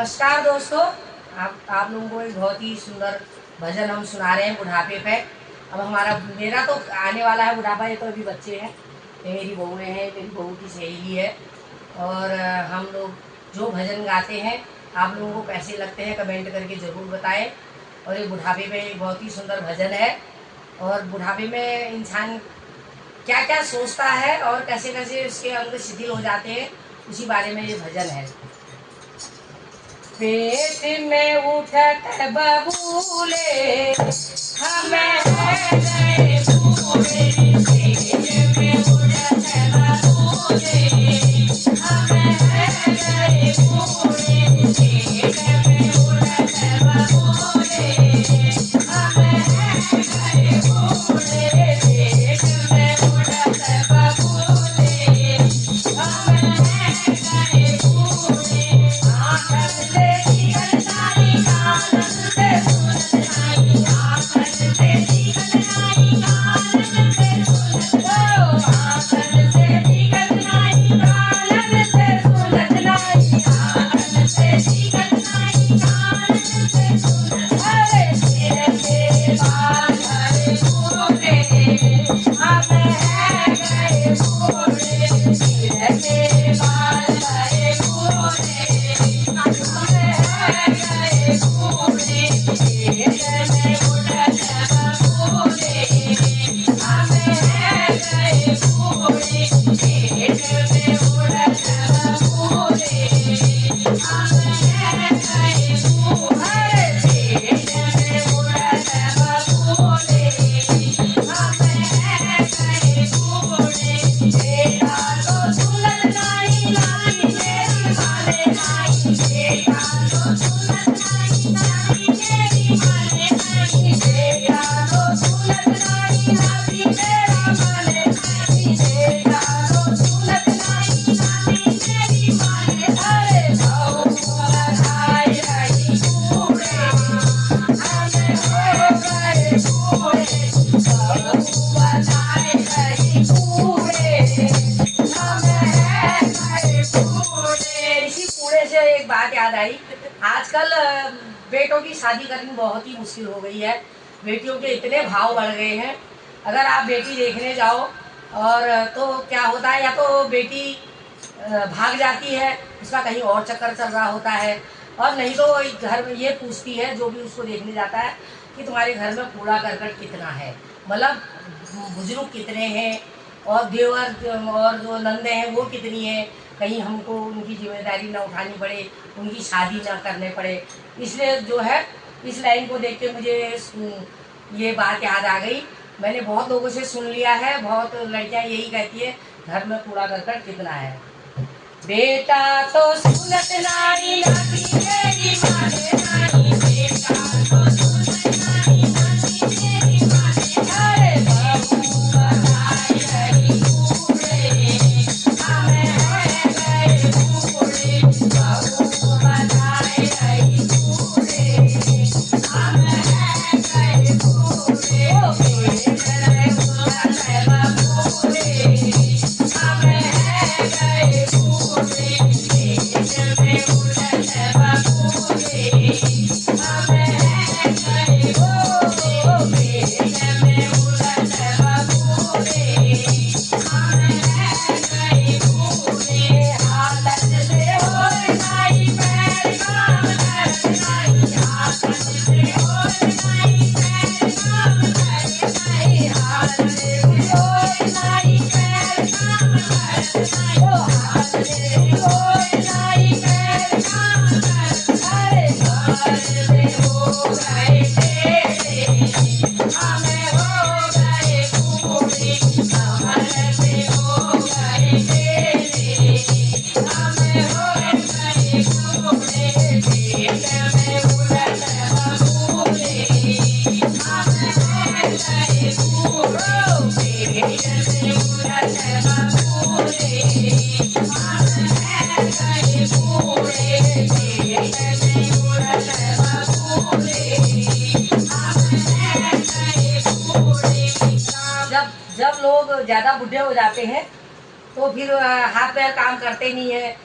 नमस्कार दोस्तों। आप लोगों को एक बहुत ही सुंदर भजन हम सुना रहे हैं बुढ़ापे पे। अब मेरा तो आने वाला है बुढ़ापा। ये तो अभी बच्चे हैं, ये मेरी बहुएँ हैं, मेरी बहू की सहेली है। और हम लोग जो भजन गाते हैं आप लोगों को कैसे लगते हैं कमेंट करके ज़रूर बताएं। और ये बुढ़ापे में एक बहुत ही सुंदर भजन है। और बुढ़ापे में इंसान क्या क्या सोचता है और कैसे कैसे उसके अंग शिथिल हो जाते हैं, उसी बारे में ये भजन है। पेट में उठत बबूले हमें गए बूढ़े, पेट में उठत बबूले हमें गए बूढ़े, पेट में उठत बबूले हमें गए बूढ़े, पेट में उठत बबूले हमें गए बूढ़े। आंखन से एक बात याद आई। आजकल बेटों की शादी करनी बहुत ही मुश्किल हो गई है। बेटियों के इतने भाव बढ़ गए हैं। अगर आप बेटी देखने जाओ और तो क्या होता है, या तो बेटी भाग जाती है, उसका कहीं और चक्कर चल रहा होता है, और नहीं तो घर में ये पूछती है जो भी उसको देखने जाता है कि तुम्हारे घर में कूड़ा करकट कितना है, मतलब बुजुर्ग कितने हैं, और देवर और जो नंदे हैं वो कितनी हैं, कहीं हमको उनकी जिम्मेदारी ना उठानी पड़े, उनकी शादी ना करने पड़े। इसलिए जो है इस लाइन को देख के मुझे ये बात याद आ गई। मैंने बहुत लोगों से सुन लिया है, बहुत लड़कियां यही कहती है घर में कूड़ा करकट कितना है। बेटा तो सुनत नारी नाती मेरी माने नानी, बेटा तो सुनत नारी नाती मेरी माने, अरे बाबू बताए रही बूढ़े हमें गए बूढ़े, बाबू बताए रही बूढ़े हमें गए बूढ़े, ओ पेट में उठत बबूले हमें गए बूढ़े, पेट में उठत बबूले हमें गए बूढ़े, पेट में उठत बबूले हमें गए बूढ़े। हाथन से होए नाई पैर काम करे नाई, हाथन से होए नाई पैर काम करे नाई, हाथन से होए नाई पैर काम करे नाई, ओ हाथ से होए नाई पैर काम करे, अरे घर से हो गए टेढ़े हमें हो गए बूढ़े, कमर से हो गए टेढ़े हमें हो गए बूढ़े, पेट में उठत बबूले हमें गए बूढ़े, पेट में उठत बबूले हमें गए बूढ़े, पेट में उठत बबूले हमें गए बूढ़े। जब जब लोग ज़्यादा बूढ़े हो जाते हैं तो फिर हाथ पैर काम करते नहीं है,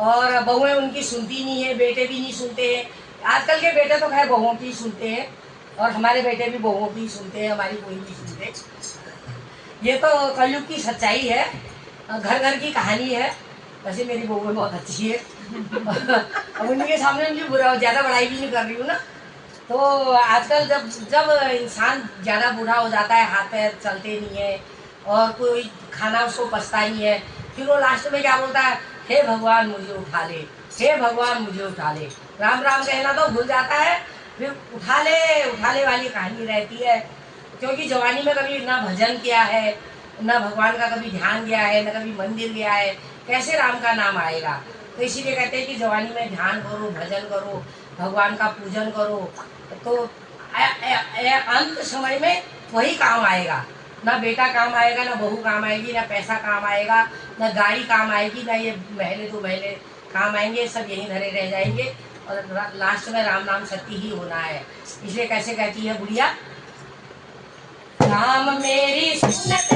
और बहुएं उनकी सुनती नहीं है, बेटे भी नहीं सुनते हैं। आजकल के बेटे तो खैर बहुओं की सुनते हैं, और हमारे बेटे भी बहुओं की सुनते हैं, हमारी कोई नहीं सुनते। ये तो कलयुग की सच्चाई है, घर घर की कहानी है। वैसे मेरी बहू बहुत अच्छी है। अब उनके सामने उनकी बुरा ज़्यादा बड़ाई भी नहीं कर रही हूँ ना। तो आजकल जब जब इंसान ज़्यादा बूढ़ा हो जाता है, हाथ पैर चलते नहीं है और कोई खाना उसको पचता नहीं है, फिर वो लास्ट में क्या बोलता है, हे भगवान मुझे उठा ले, हे भगवान मुझे उठा ले। राम राम कहना तो भूल जाता है, फिर उठा ले वाली कहानी रहती है। क्योंकि जवानी में कभी ना भजन किया है, ना भगवान का कभी ध्यान किया है, ना कभी मंदिर गया है, कैसे राम का नाम आएगा। तो इसीलिए कहते हैं कि जवानी में ध्यान करो, भजन करो, भगवान का पूजन करो, तो अंत समय में वही काम आएगा। ना बेटा काम आएगा, ना बहू काम आएगी, ना पैसा काम आएगा, ना गाड़ी काम आएगी, ना ये महले दो महले काम आएंगे, सब यहीं धरे रह जाएंगे। और लास्ट में राम नाम सत्य ही होना है। इसलिए कैसे कहती है बुढ़िया, राम मेरी सुनत